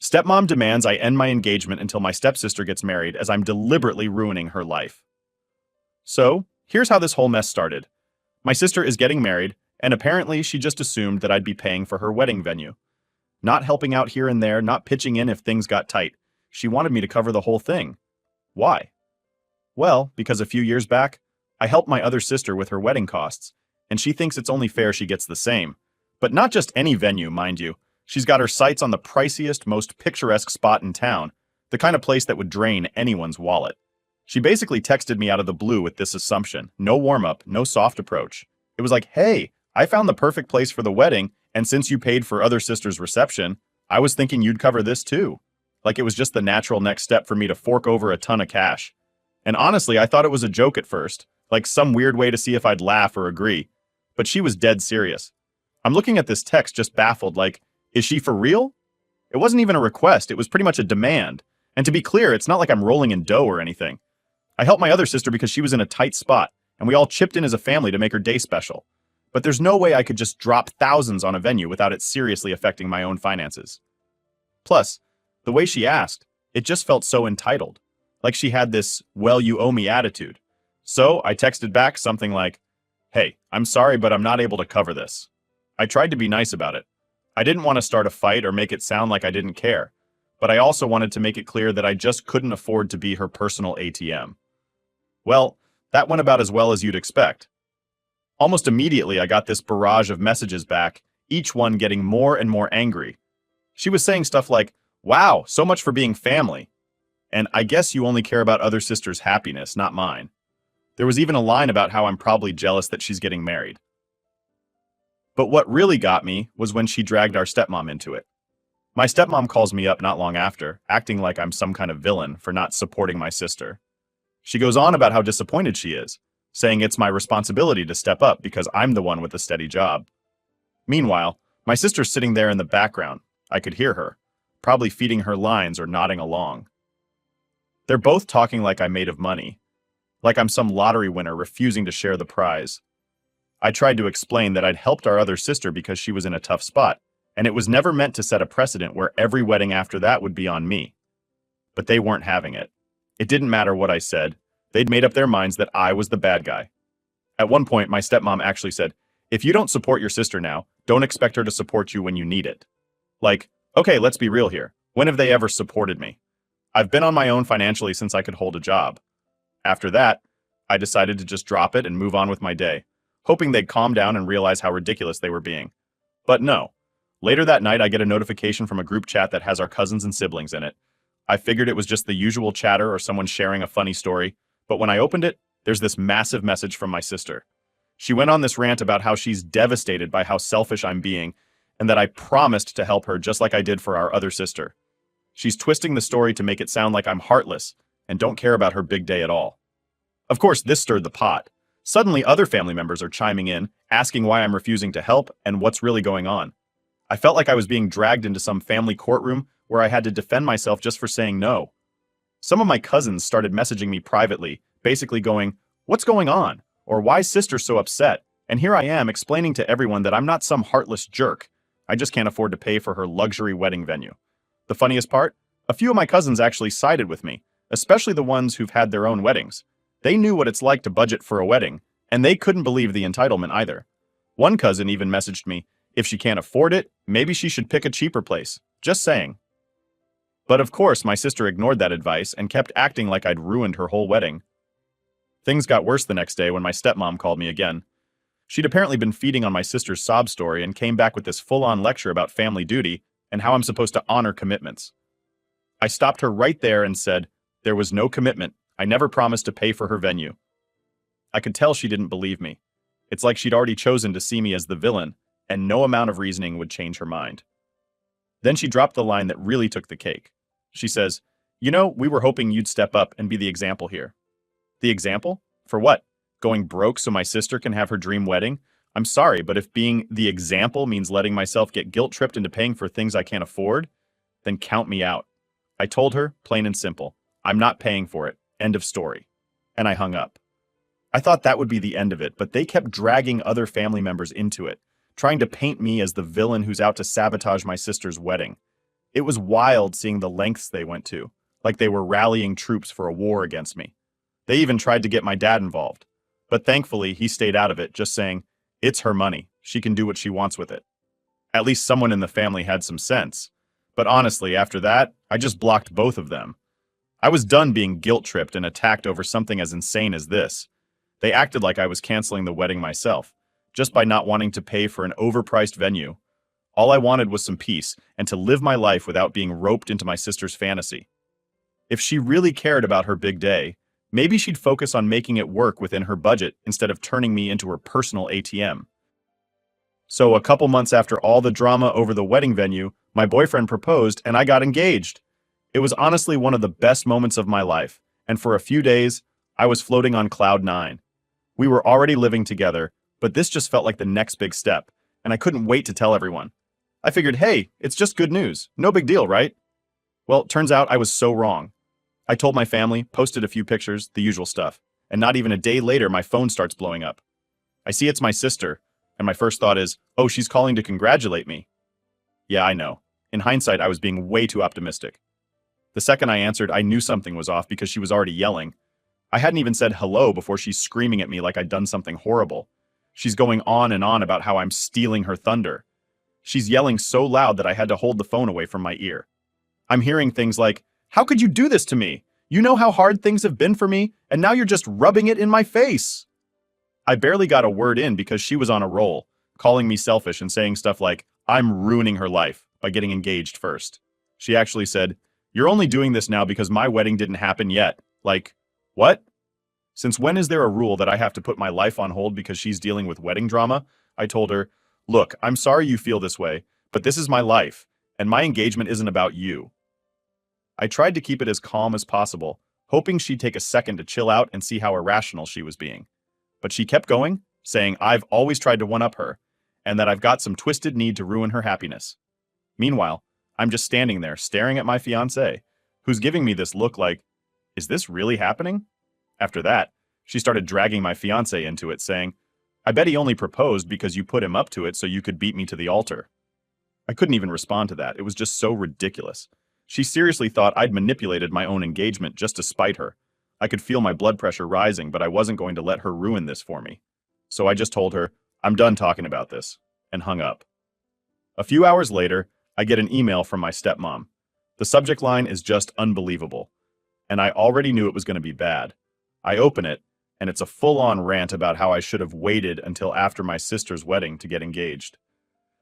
Stepmom demands I end my engagement until my stepsister gets married, as I'm deliberately ruining her life. So, here's how this whole mess started. My sister is getting married, and apparently she just assumed that I'd be paying for her wedding venue. Not helping out here and there, not pitching in if things got tight. She wanted me to cover the whole thing. Why? Well, because a few years back, I helped my other sister with her wedding costs, and she thinks it's only fair she gets the same. But not just any venue, mind you. She's got her sights on the priciest, most picturesque spot in town, the kind of place that would drain anyone's wallet. She basically texted me out of the blue with this assumption. No warm-up, no soft approach. It was like, hey, I found the perfect place for the wedding, and since you paid for other sister's reception, I was thinking you'd cover this too. Like it was just the natural next step for me to fork over a ton of cash. And honestly, I thought it was a joke at first, like some weird way to see if I'd laugh or agree. But she was dead serious. I'm looking at this text just baffled, like, is she for real? It wasn't even a request, it was pretty much a demand. And to be clear, it's not like I'm rolling in dough or anything. I helped my other sister because she was in a tight spot, and we all chipped in as a family to make her day special. But there's no way I could just drop thousands on a venue without it seriously affecting my own finances. Plus, the way she asked, it just felt so entitled. Like she had this, well, you owe me attitude. So I texted back something like, hey, I'm sorry, but I'm not able to cover this. I tried to be nice about it. I didn't want to start a fight or make it sound like I didn't care, but I also wanted to make it clear that I just couldn't afford to be her personal ATM. Well, that went about as well as you'd expect. Almost immediately, I got this barrage of messages back, each one getting more and more angry. She was saying stuff like, wow, so much for being family. And I guess you only care about other sisters' happiness, not mine. There was even a line about how I'm probably jealous that she's getting married. But what really got me was when she dragged our stepmom into it. My stepmom calls me up not long after, acting like I'm some kind of villain for not supporting my sister. She goes on about how disappointed she is, saying it's my responsibility to step up because I'm the one with a steady job. Meanwhile, my sister's sitting there in the background. I could hear her, probably feeding her lines or nodding along. They're both talking like I'm made of money, like I'm some lottery winner refusing to share the prize. I tried to explain that I'd helped our other sister because she was in a tough spot, and it was never meant to set a precedent where every wedding after that would be on me. But they weren't having it. It didn't matter what I said. They'd made up their minds that I was the bad guy. At one point, my stepmom actually said, if you don't support your sister now, don't expect her to support you when you need it. Like, okay, let's be real here. When have they ever supported me? I've been on my own financially since I could hold a job. After that, I decided to just drop it and move on with my day, hoping they'd calm down and realize how ridiculous they were being. But no. Later that night, I get a notification from a group chat that has our cousins and siblings in it. I figured it was just the usual chatter or someone sharing a funny story, but when I opened it, there's this massive message from my sister. She went on this rant about how she's devastated by how selfish I'm being, and that I promised to help her just like I did for our other sister. She's twisting the story to make it sound like I'm heartless and don't care about her big day at all. Of course, this stirred the pot. Suddenly, other family members are chiming in, asking why I'm refusing to help and what's really going on. I felt like I was being dragged into some family courtroom where I had to defend myself just for saying no. Some of my cousins started messaging me privately, basically going, what's going on? Or why is sister so upset? And here I am explaining to everyone that I'm not some heartless jerk. I just can't afford to pay for her luxury wedding venue. The funniest part? A few of my cousins actually sided with me, especially the ones who've had their own weddings. They knew what it's like to budget for a wedding, and they couldn't believe the entitlement either. One cousin even messaged me, if she can't afford it, maybe she should pick a cheaper place. Just saying. But of course, my sister ignored that advice and kept acting like I'd ruined her whole wedding. Things got worse the next day when my stepmom called me again. She'd apparently been feeding on my sister's sob story and came back with this full-on lecture about family duty and how I'm supposed to honor commitments. I stopped her right there and said, there was no commitment. I never promised to pay for her venue. I could tell she didn't believe me. It's like she'd already chosen to see me as the villain, and no amount of reasoning would change her mind. Then she dropped the line that really took the cake. She says, you know, we were hoping you'd step up and be the example here. The example? For what? Going broke so my sister can have her dream wedding? I'm sorry, but if being the example means letting myself get guilt-tripped into paying for things I can't afford, then count me out. I told her, plain and simple, I'm not paying for it. End of story. And I hung up. I thought that would be the end of it, but they kept dragging other family members into it, trying to paint me as the villain who's out to sabotage my sister's wedding. It was wild seeing the lengths they went to, like they were rallying troops for a war against me. They even tried to get my dad involved. But thankfully, he stayed out of it, just saying, "It's her money. She can do what she wants with it." At least someone in the family had some sense. But honestly, after that, I just blocked both of them. I was done being guilt-tripped and attacked over something as insane as this. They acted like I was canceling the wedding myself, just by not wanting to pay for an overpriced venue. All I wanted was some peace and to live my life without being roped into my sister's fantasy. If she really cared about her big day, maybe she'd focus on making it work within her budget instead of turning me into her personal ATM. So a couple months after all the drama over the wedding venue, my boyfriend proposed and I got engaged. It was honestly one of the best moments of my life, and for a few days, I was floating on cloud nine. We were already living together, but this just felt like the next big step, and I couldn't wait to tell everyone. I figured, hey, it's just good news. No big deal, right? Well, it turns out I was so wrong. I told my family, posted a few pictures, the usual stuff, and not even a day later, my phone starts blowing up. I see it's my sister, and my first thought is, oh, she's calling to congratulate me. Yeah, I know. In hindsight, I was being way too optimistic. The second I answered, I knew something was off because she was already yelling. I hadn't even said hello before she's screaming at me like I'd done something horrible. She's going on and on about how I'm stealing her thunder. She's yelling so loud that I had to hold the phone away from my ear. I'm hearing things like, "How could you do this to me? You know how hard things have been for me, and now you're just rubbing it in my face." I barely got a word in because she was on a roll, calling me selfish and saying stuff like, I'm ruining her life by getting engaged first. She actually said, "You're only doing this now because my wedding didn't happen yet." Like, what? Since when is there a rule that I have to put my life on hold because she's dealing with wedding drama? I told her, "Look, I'm sorry you feel this way, but this is my life, and my engagement isn't about you." I tried to keep it as calm as possible, hoping she'd take a second to chill out and see how irrational she was being. But she kept going, saying I've always tried to one-up her, and that I've got some twisted need to ruin her happiness. Meanwhile, I'm just standing there staring at my fiancé, who's giving me this look like, is this really happening? After that, she started dragging my fiancé into it, saying, "I bet he only proposed because you put him up to it so you could beat me to the altar." I couldn't even respond to that. It was just so ridiculous. She seriously thought I'd manipulated my own engagement just to spite her. I could feel my blood pressure rising, but I wasn't going to let her ruin this for me. So I just told her, "I'm done talking about this," and hung up. A few hours later, I get an email from my stepmom. The subject line is just unbelievable, and I already knew it was going to be bad. I open it, and it's a full-on rant about how I should have waited until after my sister's wedding to get engaged.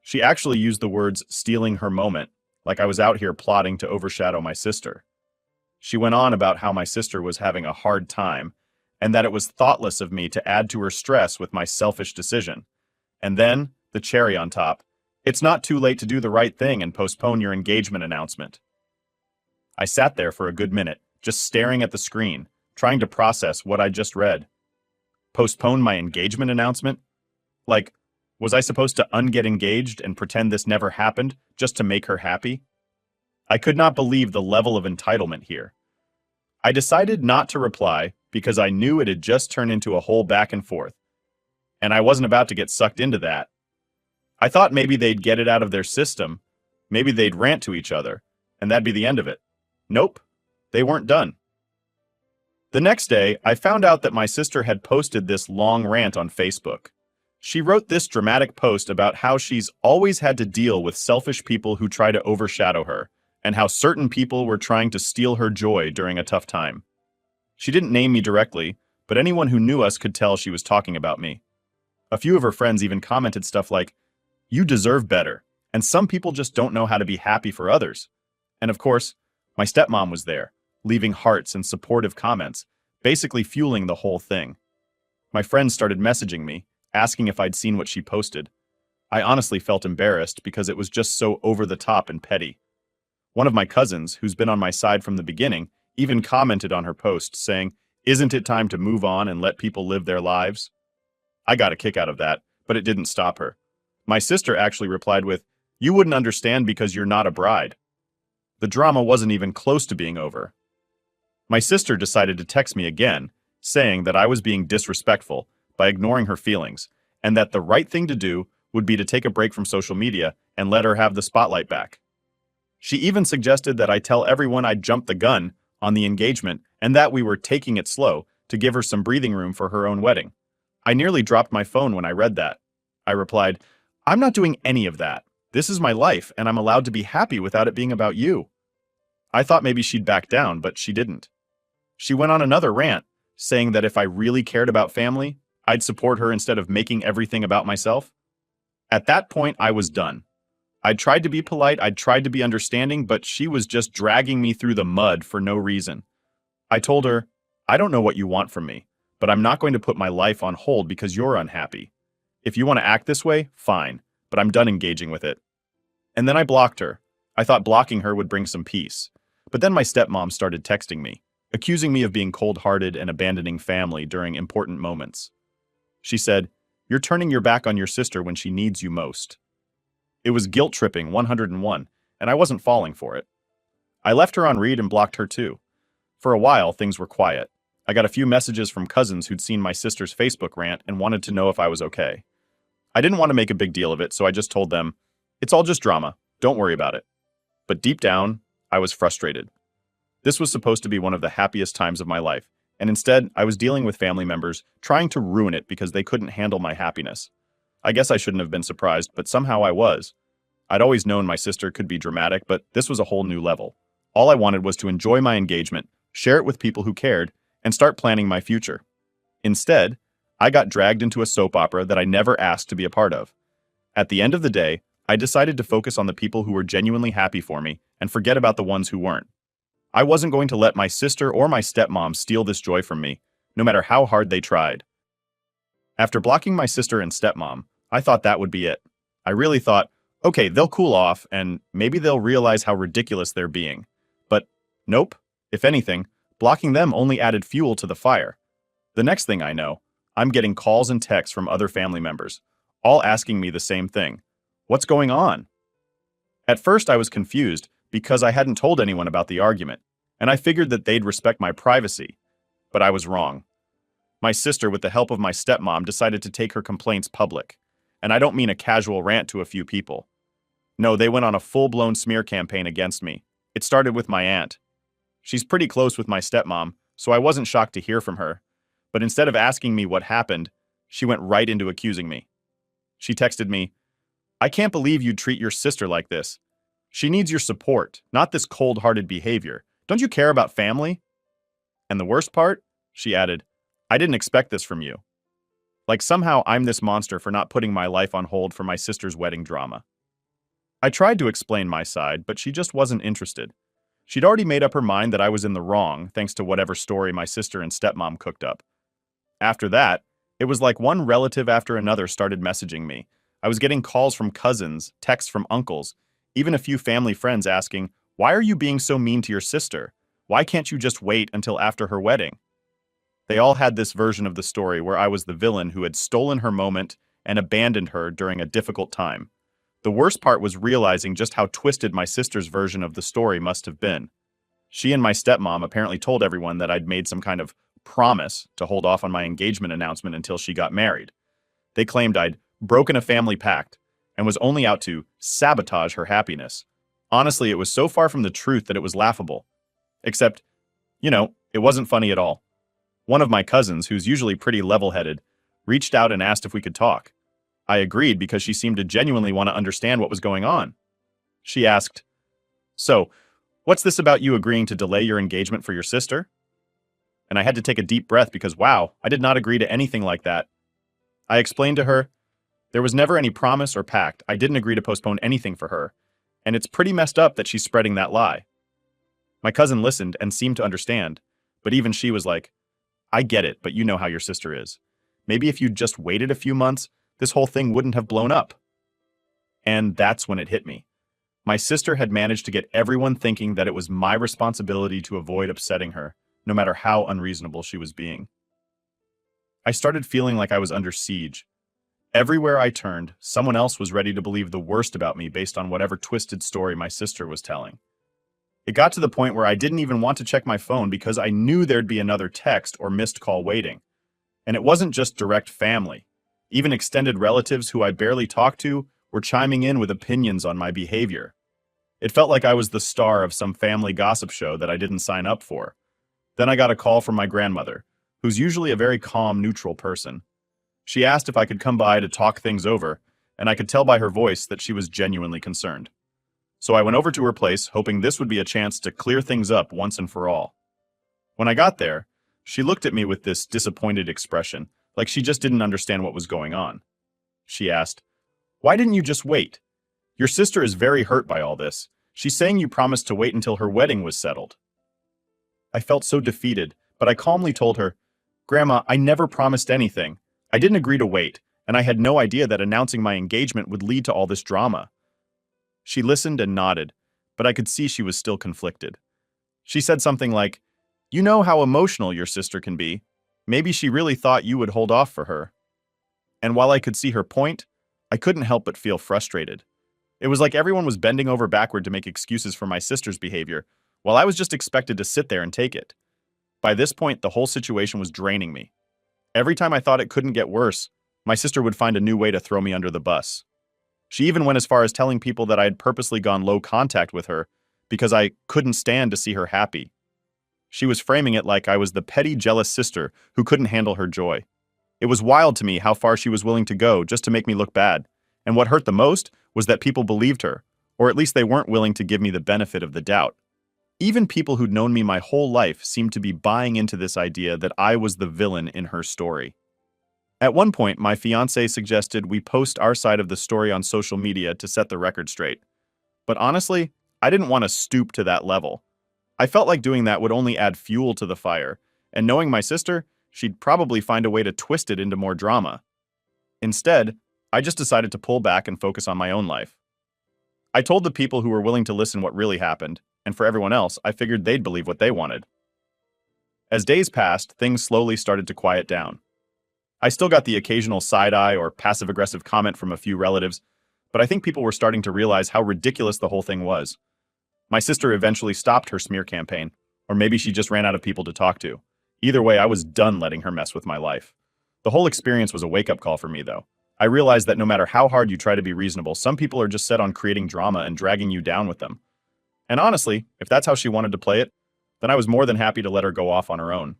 She actually used the words "stealing her moment," like I was out here plotting to overshadow my sister. She went on about how my sister was having a hard time, and that it was thoughtless of me to add to her stress with my selfish decision. And then, the cherry on top, it's not too late to do the right thing and postpone your engagement announcement. I sat there for a good minute, just staring at the screen, trying to process what I just read. Postpone my engagement announcement? Like, was I supposed to unget engaged and pretend this never happened just to make her happy? I could not believe the level of entitlement here. I decided not to reply because I knew it had just turned into a whole back and forth, and I wasn't about to get sucked into that. I thought maybe they'd get it out of their system, maybe they'd rant to each other, and that'd be the end of it. Nope, they weren't done. The next day, I found out that my sister had posted this long rant on Facebook. She wrote this dramatic post about how she's always had to deal with selfish people who try to overshadow her, and how certain people were trying to steal her joy during a tough time. She didn't name me directly, but anyone who knew us could tell she was talking about me. A few of her friends even commented stuff like, "You deserve better, and some people just don't know how to be happy for others." And of course, my stepmom was there, leaving hearts and supportive comments, basically fueling the whole thing. My friends started messaging me, asking if I'd seen what she posted. I honestly felt embarrassed because it was just so over the top and petty. One of my cousins, who's been on my side from the beginning, even commented on her post, saying, "Isn't it time to move on and let people live their lives?" I got a kick out of that, but it didn't stop her. My sister actually replied with, "You wouldn't understand because you're not a bride." The drama wasn't even close to being over. My sister decided to text me again, saying that I was being disrespectful by ignoring her feelings, and that the right thing to do would be to take a break from social media and let her have the spotlight back. She even suggested that I tell everyone I'd jumped the gun on the engagement and that we were taking it slow to give her some breathing room for her own wedding. I nearly dropped my phone when I read that. I replied, "I'm not doing any of that. This is my life, and I'm allowed to be happy without it being about you." I thought maybe she'd back down, but she didn't. She went on another rant, saying that if I really cared about family, I'd support her instead of making everything about myself. At that point, I was done. I'd tried to be polite, I'd tried to be understanding, but she was just dragging me through the mud for no reason. I told her, "I don't know what you want from me, but I'm not going to put my life on hold because you're unhappy. If you want to act this way, fine, but I'm done engaging with it." And then I blocked her. I thought blocking her would bring some peace. But then my stepmom started texting me, accusing me of being cold-hearted and abandoning family during important moments. She said, "You're turning your back on your sister when she needs you most." It was guilt-tripping 101, and I wasn't falling for it. I left her on read and blocked her too. For a while, things were quiet. I got a few messages from cousins who'd seen my sister's Facebook rant and wanted to know if I was okay. I didn't want to make a big deal of it, so I just told them, "It's all just drama. Don't worry about it." But deep down, I was frustrated. This was supposed to be one of the happiest times of my life, and instead, I was dealing with family members trying to ruin it because they couldn't handle my happiness. I guess I shouldn't have been surprised, but somehow I was. I'd always known my sister could be dramatic, but this was a whole new level. All I wanted was to enjoy my engagement, share it with people who cared, and start planning my future. Instead, I got dragged into a soap opera that I never asked to be a part of. At the end of the day, I decided to focus on the people who were genuinely happy for me and forget about the ones who weren't. I wasn't going to let my sister or my stepmom steal this joy from me, no matter how hard they tried. After blocking my sister and stepmom, I thought that would be it. I really thought, okay, they'll cool off and maybe they'll realize how ridiculous they're being. But nope, if anything, blocking them only added fuel to the fire. The next thing I know, I'm getting calls and texts from other family members, all asking me the same thing. What's going on? At first I was confused because I hadn't told anyone about the argument, and I figured that they'd respect my privacy. But I was wrong. My sister, with the help of my stepmom, decided to take her complaints public. And I don't mean a casual rant to a few people. No, they went on a full-blown smear campaign against me. It started with my aunt. She's pretty close with my stepmom, so I wasn't shocked to hear from her. But instead of asking me what happened, she went right into accusing me. She texted me, "I can't believe you'd treat your sister like this. She needs your support, not this cold-hearted behavior. Don't you care about family?" And the worst part, she added, "I didn't expect this from you." Like somehow I'm this monster for not putting my life on hold for my sister's wedding drama. I tried to explain my side, but she just wasn't interested. She'd already made up her mind that I was in the wrong, thanks to whatever story my sister and stepmom cooked up. After that, it was like one relative after another started messaging me. I was getting calls from cousins, texts from uncles, even a few family friends asking, "Why are you being so mean to your sister? Why can't you just wait until after her wedding?" They all had this version of the story where I was the villain who had stolen her moment and abandoned her during a difficult time. The worst part was realizing just how twisted my sister's version of the story must have been. She and my stepmom apparently told everyone that I'd made some kind of promise to hold off on my engagement announcement until she got married. They claimed I'd broken a family pact and was only out to sabotage her happiness. Honestly, it was so far from the truth that it was laughable. Except, it wasn't funny at all. One of my cousins, who's usually pretty level-headed, reached out and asked if we could talk. I agreed because she seemed to genuinely want to understand what was going on. She asked, "So, what's this about you agreeing to delay your engagement for your sister?" And I had to take a deep breath because, wow, I did not agree to anything like that. I explained to her, there was never any promise or pact. I didn't agree to postpone anything for her. And it's pretty messed up that she's spreading that lie. My cousin listened and seemed to understand, but even she was like, "I get it, but you know how your sister is. Maybe if you'd just waited a few months, this whole thing wouldn't have blown up." And that's when it hit me. My sister had managed to get everyone thinking that it was my responsibility to avoid upsetting her, no matter how unreasonable she was being. I started feeling like I was under siege. Everywhere I turned, someone else was ready to believe the worst about me based on whatever twisted story my sister was telling. It got to the point where I didn't even want to check my phone because I knew there'd be another text or missed call waiting. And it wasn't just direct family. Even extended relatives who I barely talked to were chiming in with opinions on my behavior. It felt like I was the star of some family gossip show that I didn't sign up for. Then I got a call from my grandmother, who's usually a very calm, neutral person. She asked if I could come by to talk things over, and I could tell by her voice that she was genuinely concerned. So I went over to her place, hoping this would be a chance to clear things up once and for all. When I got there, she looked at me with this disappointed expression, like she just didn't understand what was going on. She asked, "Why didn't you just wait? Your sister is very hurt by all this. She's saying you promised to wait until her wedding was settled." I felt so defeated, but I calmly told her, "Grandma, I never promised anything. I didn't agree to wait, and I had no idea that announcing my engagement would lead to all this drama." She listened and nodded, but I could see she was still conflicted. She said something like, "You know how emotional your sister can be. Maybe she really thought you would hold off for her." And while I could see her point, I couldn't help but feel frustrated. It was like everyone was bending over backward to make excuses for my sister's behavior, while I was just expected to sit there and take it. By this point, the whole situation was draining me. Every time I thought it couldn't get worse, my sister would find a new way to throw me under the bus. She even went as far as telling people that I had purposely gone low contact with her because I couldn't stand to see her happy. She was framing it like I was the petty, jealous sister who couldn't handle her joy. It was wild to me how far she was willing to go just to make me look bad, and what hurt the most was that people believed her, or at least they weren't willing to give me the benefit of the doubt. Even people who'd known me my whole life seemed to be buying into this idea that I was the villain in her story. At one point, my fiancé suggested we post our side of the story on social media to set the record straight. But honestly, I didn't want to stoop to that level. I felt like doing that would only add fuel to the fire, and knowing my sister, she'd probably find a way to twist it into more drama. Instead, I just decided to pull back and focus on my own life. I told the people who were willing to listen what really happened, and for everyone else, I figured they'd believe what they wanted. As days passed, things slowly started to quiet down. I still got the occasional side-eye or passive-aggressive comment from a few relatives, but I think people were starting to realize how ridiculous the whole thing was. My sister eventually stopped her smear campaign, or maybe she just ran out of people to talk to. Either way, I was done letting her mess with my life. The whole experience was a wake-up call for me, though. I realized that no matter how hard you try to be reasonable, some people are just set on creating drama and dragging you down with them. And honestly, if that's how she wanted to play it, then I was more than happy to let her go off on her own.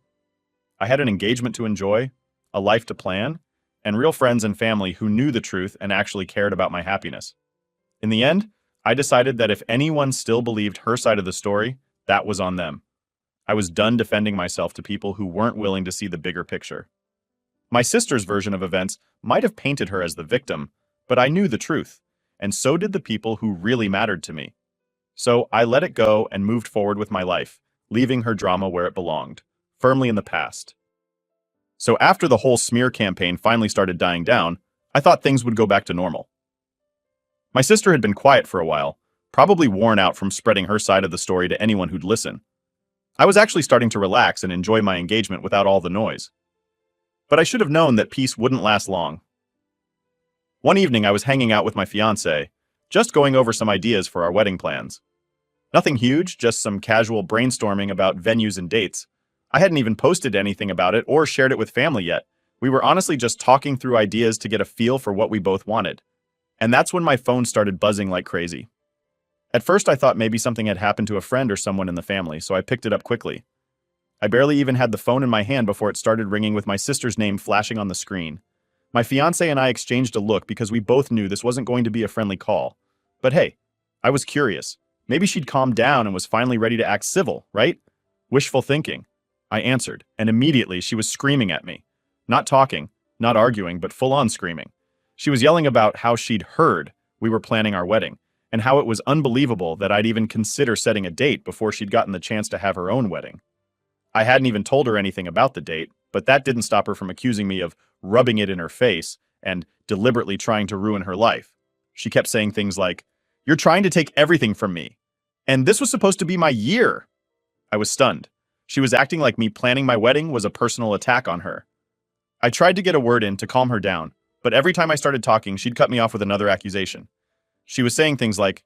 I had an engagement to enjoy, a life to plan, and real friends and family who knew the truth and actually cared about my happiness. In the end, I decided that if anyone still believed her side of the story, that was on them. I was done defending myself to people who weren't willing to see the bigger picture. My sister's version of events might have painted her as the victim, but I knew the truth, and so did the people who really mattered to me. So I let it go and moved forward with my life, leaving her drama where it belonged, firmly in the past. So after the whole smear campaign finally started dying down, I thought things would go back to normal. My sister had been quiet for a while, probably worn out from spreading her side of the story to anyone who'd listen. I was actually starting to relax and enjoy my engagement without all the noise. But I should have known that peace wouldn't last long. One evening I was hanging out with my fiancé, just going over some ideas for our wedding plans. Nothing huge, just some casual brainstorming about venues and dates. I hadn't even posted anything about it or shared it with family yet. We were honestly just talking through ideas to get a feel for what we both wanted. And that's when my phone started buzzing like crazy. At first I thought maybe something had happened to a friend or someone in the family, so I picked it up quickly. I barely even had the phone in my hand before it started ringing with my sister's name flashing on the screen. My fiancé and I exchanged a look because we both knew this wasn't going to be a friendly call. But hey, I was curious. Maybe she'd calmed down and was finally ready to act civil, right? Wishful thinking. I answered, and immediately she was screaming at me. Not talking, not arguing, but full-on screaming. She was yelling about how she'd heard we were planning our wedding, and how it was unbelievable that I'd even consider setting a date before she'd gotten the chance to have her own wedding. I hadn't even told her anything about the date, but that didn't stop her from accusing me of rubbing it in her face and deliberately trying to ruin her life. She kept saying things like, "You're trying to take everything from me. And this was supposed to be my year." I was stunned. She was acting like me planning my wedding was a personal attack on her. I tried to get a word in to calm her down, but every time I started talking, she'd cut me off with another accusation. She was saying things like,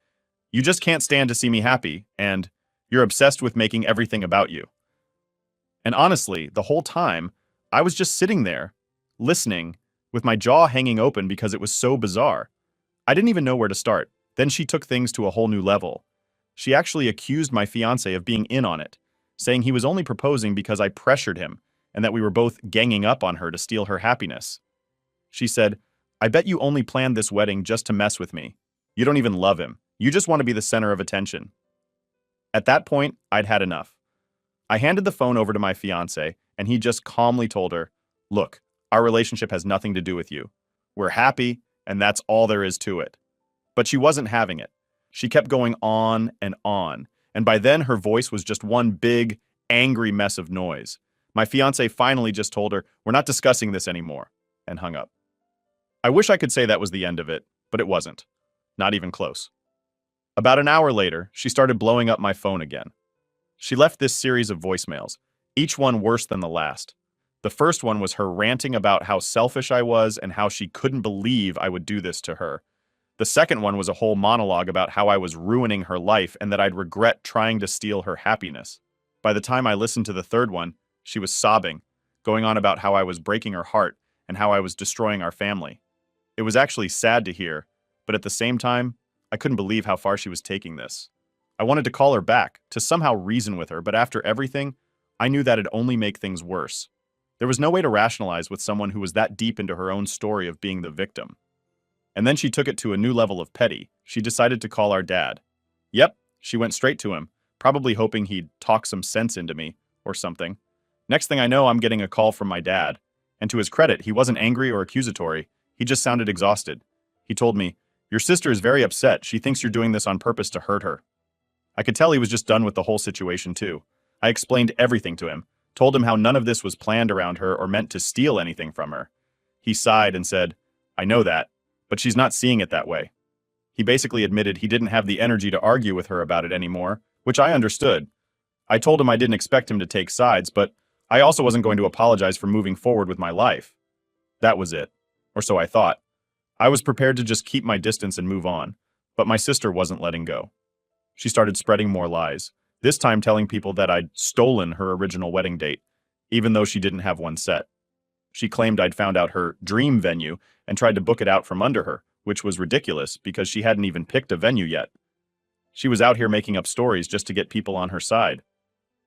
"You just can't stand to see me happy," and "You're obsessed with making everything about you." And honestly, the whole time, I was just sitting there, listening, with my jaw hanging open because it was so bizarre. I didn't even know where to start. Then she took things to a whole new level. She actually accused my fiancé of being in on it, saying he was only proposing because I pressured him and that we were both ganging up on her to steal her happiness. She said, "I bet you only planned this wedding just to mess with me. You don't even love him. You just want to be the center of attention." At that point, I'd had enough. I handed the phone over to my fiancé, and he just calmly told her, "Look, our relationship has nothing to do with you. We're happy, and that's all there is to it." But she wasn't having it. She kept going on, and by then her voice was just one big, angry mess of noise. My fiancé finally just told her, "We're not discussing this anymore," and hung up. I wish I could say that was the end of it, but it wasn't. Not even close. About an hour later, she started blowing up my phone again. She left this series of voicemails, each one worse than the last. The first one was her ranting about how selfish I was and how she couldn't believe I would do this to her. The second one was a whole monologue about how I was ruining her life and that I'd regret trying to steal her happiness. By the time I listened to the third one, she was sobbing, going on about how I was breaking her heart and how I was destroying our family. It was actually sad to hear, but at the same time, I couldn't believe how far she was taking this. I wanted to call her back, to somehow reason with her, but after everything, I knew that'd only make things worse. There was no way to rationalize with someone who was that deep into her own story of being the victim. And then she took it to a new level of petty. She decided to call our dad. Yep, she went straight to him, probably hoping he'd talk some sense into me, or something. Next thing I know, I'm getting a call from my dad. And to his credit, he wasn't angry or accusatory. He just sounded exhausted. He told me, "Your sister is very upset. She thinks you're doing this on purpose to hurt her." I could tell he was just done with the whole situation too. I explained everything to him, told him how none of this was planned around her or meant to steal anything from her. He sighed and said, "I know that, but she's not seeing it that way." He basically admitted he didn't have the energy to argue with her about it anymore, which I understood. I told him I didn't expect him to take sides, but I also wasn't going to apologize for moving forward with my life. That was it. Or so I thought. I was prepared to just keep my distance and move on, but my sister wasn't letting go. She started spreading more lies, this time telling people that I'd stolen her original wedding date, even though she didn't have one set. She claimed I'd found out her dream venue and tried to book it out from under her, which was ridiculous because she hadn't even picked a venue yet. She was out here making up stories just to get people on her side.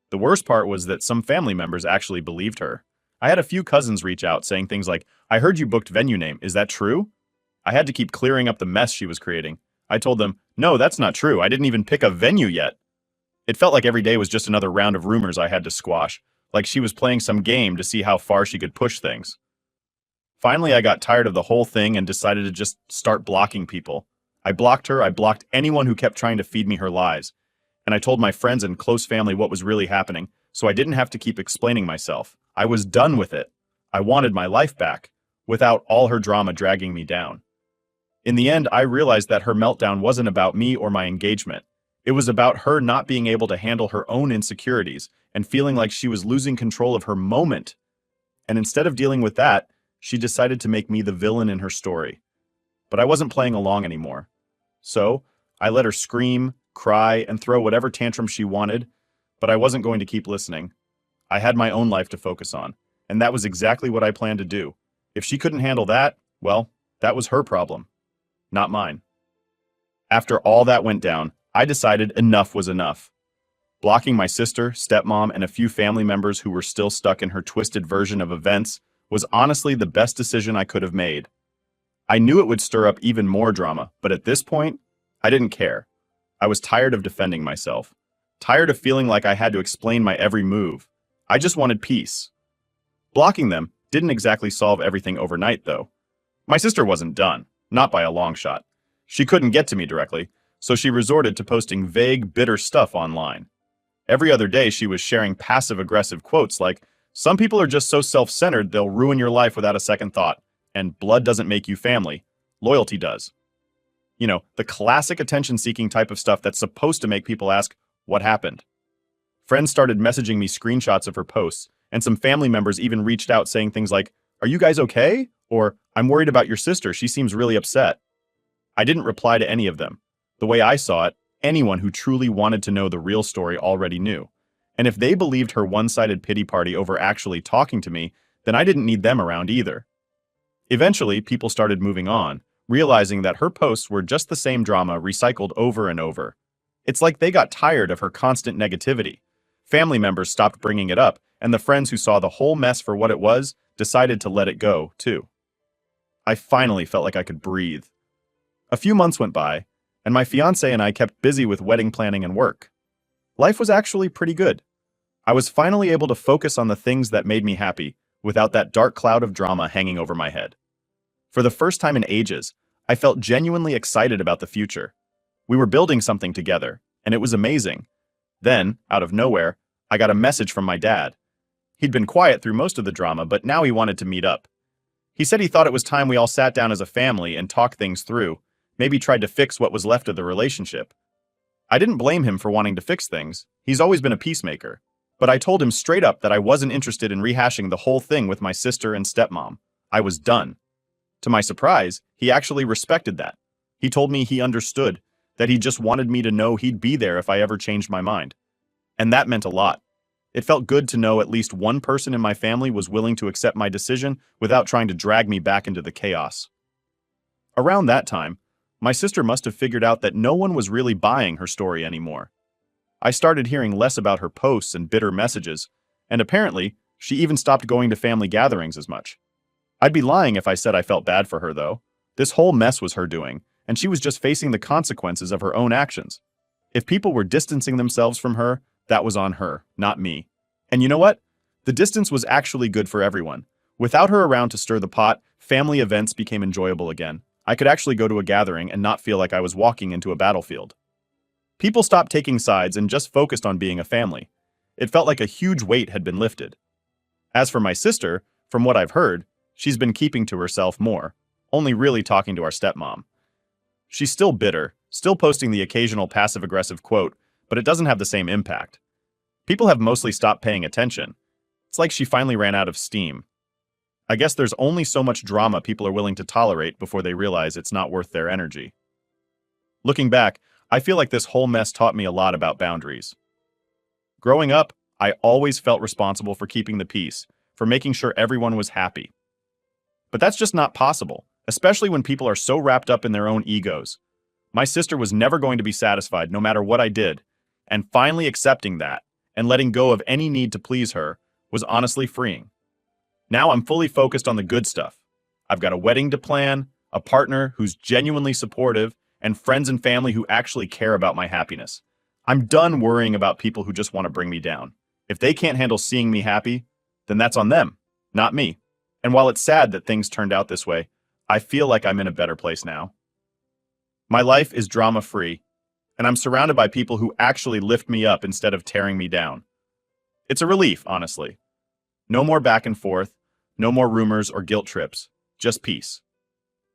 The worst part was that some family members actually believed her. I had a few cousins reach out saying things like, "I heard you booked venue name, is that true?" I had to keep clearing up the mess she was creating. I told them, "No, that's not true. I didn't even pick a venue yet." It felt like every day was just another round of rumors I had to squash, like she was playing some game to see how far she could push things. Finally, I got tired of the whole thing and decided to just start blocking people. I blocked her, I blocked anyone who kept trying to feed me her lies. And I told my friends and close family what was really happening, so I didn't have to keep explaining myself. I was done with it. I wanted my life back, without all her drama dragging me down. In the end, I realized that her meltdown wasn't about me or my engagement. It was about her not being able to handle her own insecurities and feeling like she was losing control of her moment. And instead of dealing with that, she decided to make me the villain in her story. But I wasn't playing along anymore. So, I let her scream, cry, and throw whatever tantrum she wanted, but I wasn't going to keep listening. I had my own life to focus on, and that was exactly what I planned to do. If she couldn't handle that, well, that was her problem, not mine. After all that went down, I decided enough was enough. Blocking my sister, stepmom, and a few family members who were still stuck in her twisted version of events was honestly the best decision I could have made. I knew it would stir up even more drama, but at this point, I didn't care. I was tired of defending myself. Tired of feeling like I had to explain my every move. I just wanted peace. Blocking them didn't exactly solve everything overnight, though. My sister wasn't done, not by a long shot. She couldn't get to me directly, so she resorted to posting vague, bitter stuff online. Every other day, she was sharing passive-aggressive quotes like, "Some people are just so self-centered they'll ruin your life without a second thought, and blood doesn't make you family. Loyalty does." You know, the classic attention-seeking type of stuff that's supposed to make people ask, "What happened?" Friends started messaging me screenshots of her posts, and some family members even reached out saying things like, "Are you guys okay?" Or, "I'm worried about your sister, she seems really upset." I didn't reply to any of them. The way I saw it, anyone who truly wanted to know the real story already knew. And if they believed her one-sided pity party over actually talking to me, then I didn't need them around either. Eventually, people started moving on, realizing that her posts were just the same drama recycled over and over. It's like they got tired of her constant negativity. Family members stopped bringing it up, and the friends who saw the whole mess for what it was decided to let it go, too. I finally felt like I could breathe. A few months went by, and my fiancé and I kept busy with wedding planning and work. Life was actually pretty good. I was finally able to focus on the things that made me happy, without that dark cloud of drama hanging over my head. For the first time in ages, I felt genuinely excited about the future. We were building something together, and it was amazing. Then, out of nowhere, I got a message from my dad. He'd been quiet through most of the drama, but now he wanted to meet up. He said he thought it was time we all sat down as a family and talked things through, maybe tried to fix what was left of the relationship. I didn't blame him for wanting to fix things. He's always been a peacemaker. But I told him straight up that I wasn't interested in rehashing the whole thing with my sister and stepmom. I was done. To my surprise, he actually respected that. He told me he understood, that he just wanted me to know he'd be there if I ever changed my mind. And that meant a lot. It felt good to know at least one person in my family was willing to accept my decision without trying to drag me back into the chaos. Around that time, my sister must have figured out that no one was really buying her story anymore. I started hearing less about her posts and bitter messages, and apparently, she even stopped going to family gatherings as much. I'd be lying if I said I felt bad for her, though. This whole mess was her doing, and she was just facing the consequences of her own actions. If people were distancing themselves from her, that was on her, not me. And you know what? The distance was actually good for everyone. Without her around to stir the pot, family events became enjoyable again. I could actually go to a gathering and not feel like I was walking into a battlefield. People stopped taking sides and just focused on being a family. It felt like a huge weight had been lifted. As for my sister, from what I've heard, she's been keeping to herself more, only really talking to our stepmom. She's still bitter, still posting the occasional passive-aggressive quote, but it doesn't have the same impact. People have mostly stopped paying attention. It's like she finally ran out of steam. I guess there's only so much drama people are willing to tolerate before they realize it's not worth their energy. Looking back, I feel like this whole mess taught me a lot about boundaries. Growing up, I always felt responsible for keeping the peace, for making sure everyone was happy. But that's just not possible, especially when people are so wrapped up in their own egos. My sister was never going to be satisfied no matter what I did, and finally accepting that, and letting go of any need to please her, was honestly freeing. Now I'm fully focused on the good stuff. I've got a wedding to plan, a partner who's genuinely supportive, and friends and family who actually care about my happiness. I'm done worrying about people who just want to bring me down. If they can't handle seeing me happy, then that's on them, not me. And while it's sad that things turned out this way, I feel like I'm in a better place now. My life is drama-free, and I'm surrounded by people who actually lift me up instead of tearing me down. It's a relief, honestly. No more back and forth, no more rumors or guilt trips, just peace.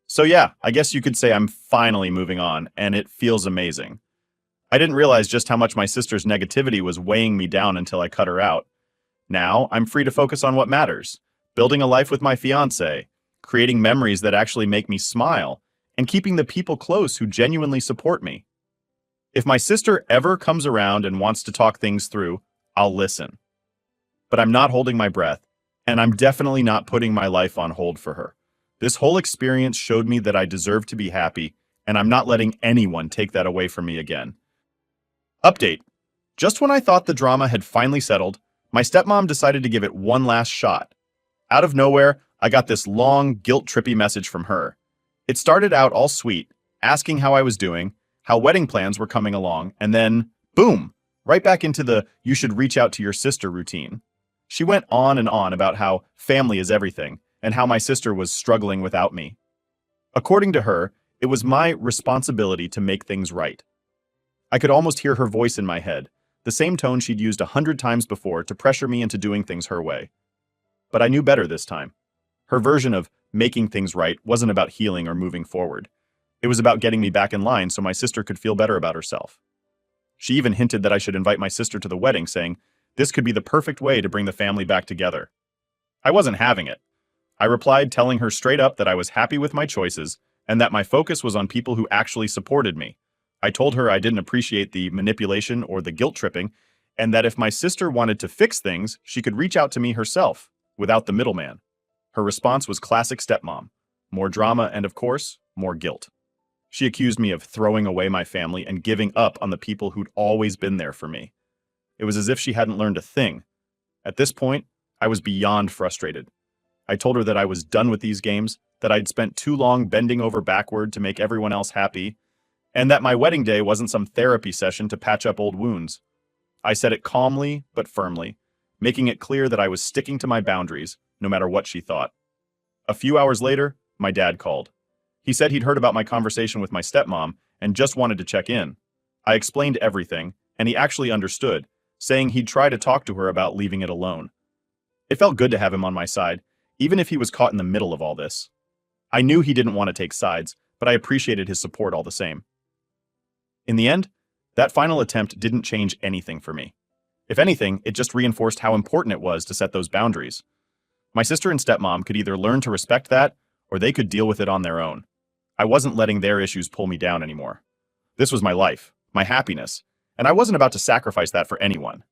So yeah, I guess you could say I'm finally moving on, and it feels amazing. I didn't realize just how much my sister's negativity was weighing me down until I cut her out. Now, I'm free to focus on what matters, building a life with my fiancé, creating memories that actually make me smile, and keeping the people close who genuinely support me. If my sister ever comes around and wants to talk things through, I'll listen. But I'm not holding my breath, and I'm definitely not putting my life on hold for her. This whole experience showed me that I deserve to be happy, and I'm not letting anyone take that away from me again. Update. Just when I thought the drama had finally settled, my stepmom decided to give it one last shot. Out of nowhere, I got this long, guilt-trippy message from her. It started out all sweet, asking how I was doing, how wedding plans were coming along, and then, boom, right back into the "you should reach out to your sister" routine. She went on and on about how family is everything, and how my sister was struggling without me. According to her, it was my responsibility to make things right. I could almost hear her voice in my head, the same tone she'd used 100 times before to pressure me into doing things her way. But I knew better this time. Her version of making things right wasn't about healing or moving forward. It was about getting me back in line so my sister could feel better about herself. She even hinted that I should invite my sister to the wedding, saying this could be the perfect way to bring the family back together. I wasn't having it. I replied, telling her straight up that I was happy with my choices and that my focus was on people who actually supported me. I told her I didn't appreciate the manipulation or the guilt tripping, and that if my sister wanted to fix things, she could reach out to me herself, without the middleman. Her response was classic stepmom. More drama and, of course, more guilt. She accused me of throwing away my family and giving up on the people who'd always been there for me. It was as if she hadn't learned a thing. At this point, I was beyond frustrated. I told her that I was done with these games, that I'd spent too long bending over backward to make everyone else happy, and that my wedding day wasn't some therapy session to patch up old wounds. I said it calmly but firmly, making it clear that I was sticking to my boundaries, no matter what she thought. A few hours later, my dad called. He said he'd heard about my conversation with my stepmom and just wanted to check in. I explained everything, and he actually understood, saying he'd try to talk to her about leaving it alone. It felt good to have him on my side, even if he was caught in the middle of all this. I knew he didn't want to take sides, but I appreciated his support all the same. In the end, that final attempt didn't change anything for me. If anything, it just reinforced how important it was to set those boundaries. My sister and stepmom could either learn to respect that, or they could deal with it on their own. I wasn't letting their issues pull me down anymore. This was my life, my happiness, and I wasn't about to sacrifice that for anyone.